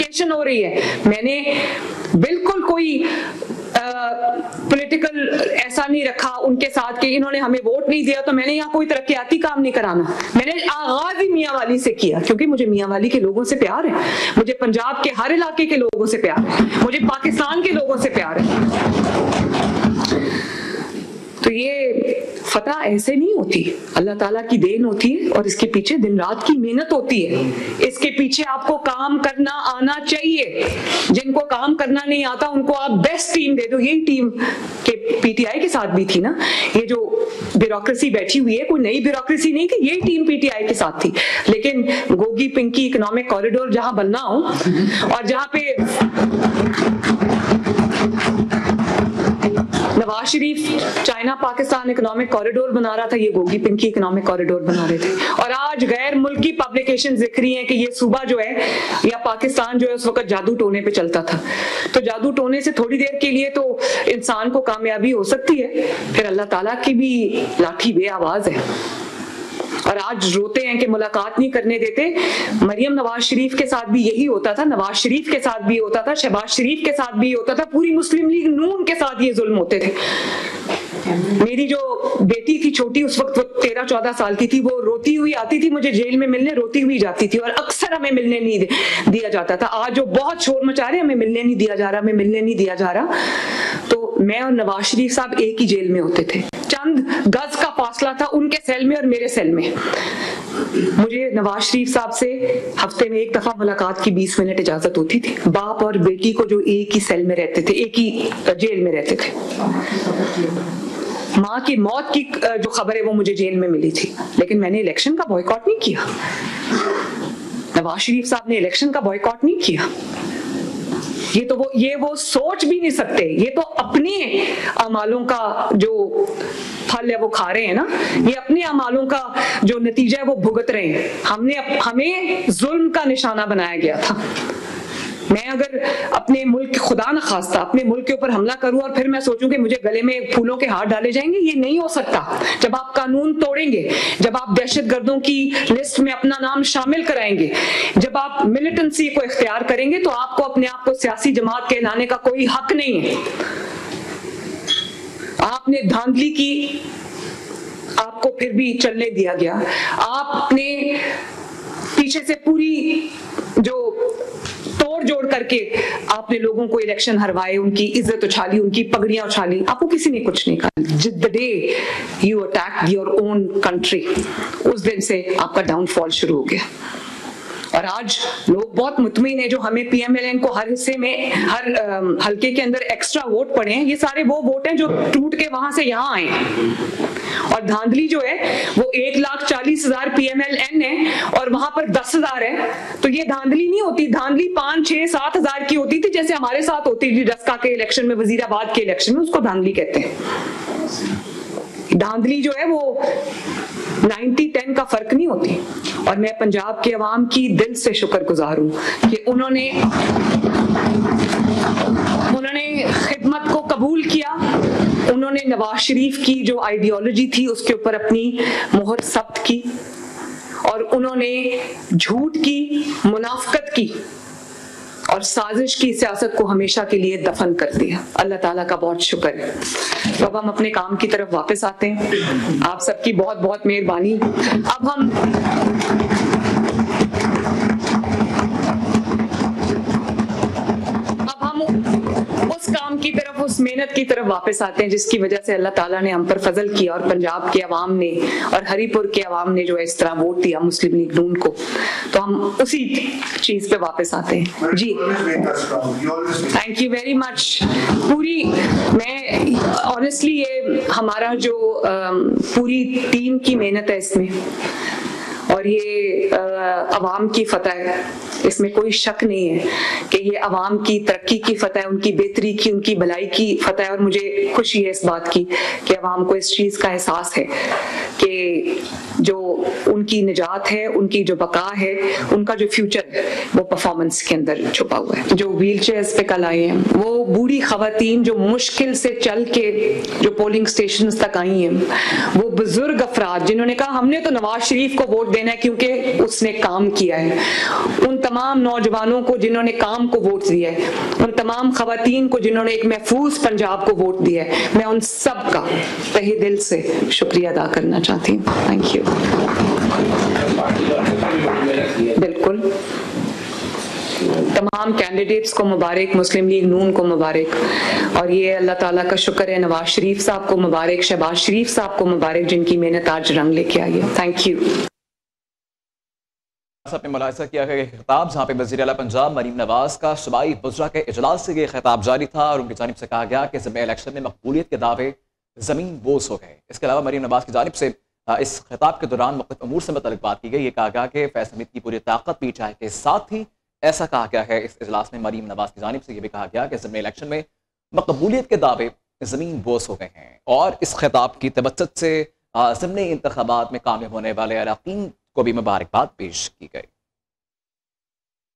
Gasification हो रही है। मैंने बिल्कुल कोई पॉलिटिकल ऐसा नहीं रखा उनके साथ कि इन्होंने हमें वोट नहीं दिया तो मैंने यहाँ कोई तरक्याती काम नहीं कराना। मैंने आगाज ही मियाँ वाली से किया, क्योंकि मुझे मियाँ वाली के लोगों से प्यार है, मुझे पंजाब के हर इलाके के लोगों से प्यार है, मुझे पाकिस्तान के लोगों से प्यार है। तो ये फतह ऐसे नहीं होती, अल्लाह ताला की देन होती है और इसके पीछे दिन रात की मेहनत होती है। इसके पीछे आपको काम करना आना चाहिए। जिनको काम करना नहीं आता उनको आप बेस्ट टीम दे दो। यही टीम के पीटीआई के साथ भी थी ना, ये जो ब्यूरोक्रेसी बैठी हुई है, कोई नई ब्यूरोक्रेसी नहीं थी, यही टीम पीटीआई के साथ थी। लेकिन गोगी पिंकी इकोनॉमिक कॉरिडोर जहां बनना हो और जहां पे Nawaz Sharif China Pakistan economic corridor बना रहा था, ये गोगी पिंकी इकोनॉमिक कॉरिडोर बना रहे थे। और आज गैर मुल्की पब्लिकेशन दिख रही हैं कि ये सूबा जो है या पाकिस्तान जो है उस वक्त जादू टोने पे चलता था। तो जादू टोने से थोड़ी देर के लिए तो इंसान को कामयाबी हो सकती है, फिर अल्लाह ताला की भी लाठी बेआवाज है। और आज रोते हैं कि मुलाकात नहीं करने देते। मरियम नवाज शरीफ के साथ भी यही होता था, नवाज शरीफ के साथ भी होता था, शहबाज शरीफ के साथ भी होता था, पूरी मुस्लिम लीग नून के साथ ये जुल्म होते थे। मेरी जो बेटी थी छोटी, उस वक्त वो 13-14 साल की थी, वो रोती हुई आती थी मुझे जेल में मिलने, रोती हुई जाती थी और अक्सर हमें मिलने नहीं दिया जाता था। आज जो बहुत शोर मचा रहे हमें मिलने नहीं दिया जा रहा, हमें मिलने नहीं दिया जा रहा। तो मैं और नवाज शरीफ साहब एक ही जेल में होते थे, चंद गज का फासला था उनके सेल में और मेरे सेल में। मुझे नवाज शरीफ साहब से हफ्ते में एक दफा मुलाकात की 20 मिनट इजाजत होती थी। बाप और बेटी को जो एक ही सेल में रहते थे, एक ही जेल में रहते थे। माँ की मौत की जो खबर है वो मुझे जेल में मिली थी, लेकिन मैंने इलेक्शन का बॉयकॉट नहीं किया। नवाज शरीफ साहब ने इलेक्शन का बॉयकॉट नहीं किया। ये वो सोच भी नहीं सकते। ये तो अपने अमालों का जो फल है वो खा रहे हैं ना, ये अपने अमालों का जो नतीजा है वो भुगत रहे हैं। हमें जुल्म का निशाना बनाया गया था। मैं अगर अपने मुल्क, खुदा न खास्ता, अपने मुल्क के ऊपर हमला करूं और फिर मैं सोचूं कि मुझे गले में फूलों के हार डाले जाएंगे, ये नहीं हो सकता। जब आप कानून तोड़ेंगे, जब आप दहशतगर्दों की लिस्ट में अपना नाम शामिल कराएंगे, जब आप मिलिटेंसी को इख्तियार करेंगे, तो आपको अपने आप को सियासी जमात कहलाने का कोई हक नहीं है। आपने धांधली की, आपको फिर भी चलने दिया गया। आपने पीछे से पूरी जो तोड़ जोड़ करके आपने लोगों को इलेक्शन हरवाए, उनकी इज्जत उछाली, उनकी पगड़ियां उछाली, आपको किसी ने कुछ नहीं कहा। The day you attack your own country, उस दिन से आपका डाउनफॉल शुरू हो गया। और आज लोग बहुत मुतमिन है, जो हमें पीएमएलएन को हर हिस्से में, हर हल्के के अंदर एक्स्ट्रा वोट पड़े हैं, ये सारे वो वोट हैं जो टूट के वहां से यहाँ आए। और धांधली जो है वो 1,40,000 पीएमएलएन है और वहां पर 10,000 है। तो ये धांधली नहीं होती, धांधली 5, 6, 7 हजार की होती थी, जैसे हमारे साथ होती थी डस्का के इलेक्शन में, वजीराबाद के इलेक्शन में, उसको धांधली कहते हैं। धांधली जो है वो 90-10 का फर्क नहीं होती। और मैं पंजाब के अवाम की दिल से शुक्रगुजार हूं कि उन्होंने खिदमत को कबूल किया। उन्होंने नवाज शरीफ की जो आइडियोलॉजी थी उसके ऊपर अपनी मोहर सख्त की और उन्होंने झूठ की, मुनाफकत की और साजिश की सियासत को हमेशा के लिए दफन कर दिया। अल्लाह ताला का बहुत शुक्र है। तो अब हम अपने काम की तरफ वापस आते हैं। आप सबकी बहुत बहुत मेहरबानी। अब हम उस काम की तरफ, उस मेहनत की तरफ वापस आते हैं जिसकी वजह से अल्लाह ताला ने हम पर फजल किया और पंजाब के अवाम ने और हरीपुर के अवाम ने जो है इस तरह वोट दिया मुस्लिम लीग नून को। तो हम उसी चीज पे वापस आते हैं। जी, थैंक यू वेरी मच। पूरी, मैं ऑनेस्टली ये हमारा जो पूरी टीम की मेहनत है इसमें, और ये अवाम की फतह है, इसमें कोई शक नहीं है कि ये अवाम की तरक्की की फतह है, उनकी बेहतरी की, उनकी भलाई की फतह है। और मुझे खुशी है इस बात की कि अवाम को इस चीज का एहसास है कि कि जो उनकी निजात है, उनकी जो बका है, उनका जो फ्यूचर है वो परफॉर्मेंस के अंदर छुपा हुआ है। जो व्हील चेयर्स पे कल आए हैं, वो बूढ़ी खवातीन जो मुश्किल से चल के जो पोलिंग स्टेशन तक आई हैं, वो बुजुर्ग अफराद जिन्होंने कहा हमने तो नवाज शरीफ को वोट देना है क्योंकि उसने काम किया है, उन तमाम नौजवानों को जिन्होंने काम को वोट दिया है, उन तमाम खवातीन को जिन्होंने एक महफूज पंजाब को वोट दिया है, मैं उन सब का तहे दिल से शुक्रिया अदा करना चाहती हूँ। Thank you. बिल्कुल, तमाम कैंडिडेट्स को मुबारक, मुस्लिम लीग नून को मुबारक, और ये अल्लाह ताला का शुक्र है नवाज शरीफ साहब को मुबारक, शहबाज शरीफ साहब को मुबारक, जिनकी मेहनत आज रंग लेके आई है। Thank you. आपने मुलाहिजा किया है खिताब जहाँ पे वज़ीर आला पंजाब मरीम नवाज का सूबाई वज़रा के इजलास से ये खिताब जारी था और उनकी जानिब से कहा गया कि ज़मीनी इलेक्शन में मकबूलियत के दावे ज़मीन बोझ हो गए। इसके अलावा मरीम नवाज की जानिब से इस खिताब के दौरान मुख्तलिफ अमूर से मुतल्लिक़ बात की गई। ये कहा गया कि फैसल हमीद की पूरी ताकत भी चाहे के साथ ही ऐसा कहा गया है इस इजलास में मरीम नवाज की जानिब से यह भी कहा गया कि ज़मीनी इलेक्शन में मकबूलियत के दावे ज़मीन बोझ हो गए हैं और इस खिताब की तवज्जुह से ज़मीनी इंतखाबात में कामयाब होने वाले अरकान को भी मुबारकबाद पेश की गई।